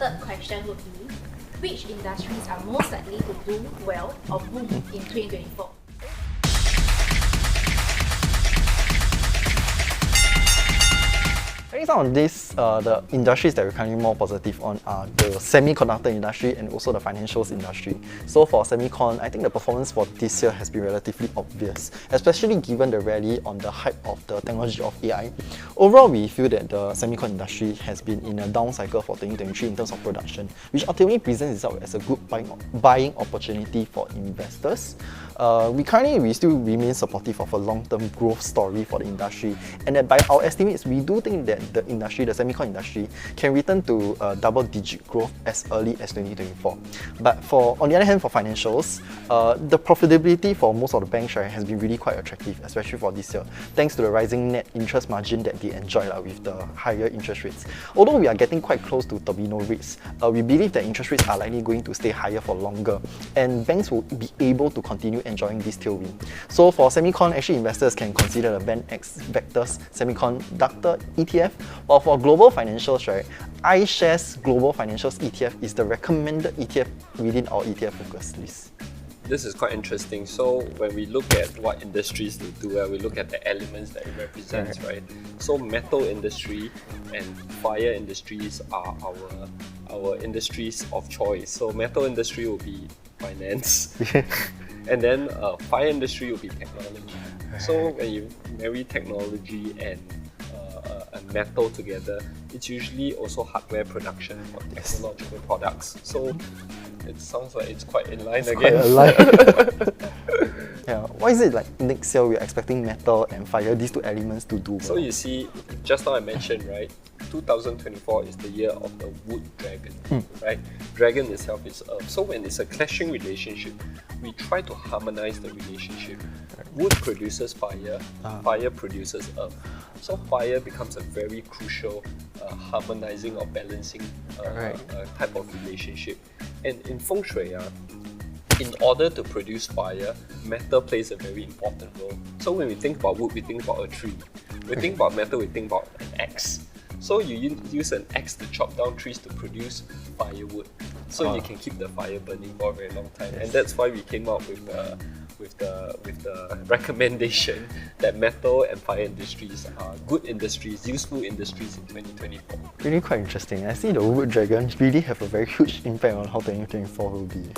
third question would be, which industries are most likely to do well or boom in 2024? I think some of these, the industries that we're currently more positive on are the semiconductor industry and also the financials industry. So for semicon, I think the performance for this year has been relatively obvious, especially given the rally on the hype of the technology of AI. Overall, we feel that the semicon industry has been in a down cycle for 2023 in terms of production, which ultimately presents itself as a good buying opportunity for investors. We still remain supportive of a long-term growth story for the industry, and that by our estimates, we do think that the semicon industry, can return to double-digit growth as early as 2024. But on the other hand, for financials, the profitability for most of the banks has been really quite attractive, especially for this year, thanks to the rising net interest margin that they enjoy with the higher interest rates. Although we are getting quite close to terminal rates, we believe that interest rates are likely going to stay higher for longer, and banks will be able to continue enjoying this tailwind. So for semicon, actually investors can consider the Band X Vectors Semiconductor ETF, while for global financials, iShares Global Financials ETF is the recommended ETF within our ETF focus list. This is quite interesting. So when we look at what industries they do well, we look at the elements that it represents, right? So metal industry and fire industries are our industries of choice. So metal industry will be finance, and then fire industry will be technology. So when you marry technology and metal together, it's usually also hardware production for technological products. So it sounds like it's quite in line again. Yeah. Why is it like next year we're expecting metal and fire, these two elements, to do well? So you see, just now I mentioned, right, 2024 is the year of the wood dragon, right? Dragon itself is earth. So when it's a clashing relationship, we try to harmonize the relationship. Wood produces fire, fire produces earth. So fire becomes a very crucial harmonizing or balancing type of relationship. And in Feng Shui, in order to produce fire, metal plays a very important role. So when we think about wood, we think about a tree. We think about metal, we think about an axe. So you use an axe to chop down trees to produce firewood. So you can keep the fire burning for a very long time. And that's why we came up with the recommendation that metal and fire industries are good industries, useful industries in 2024. Really quite interesting. I see the wood dragons really have a very huge impact on how 2024 will be.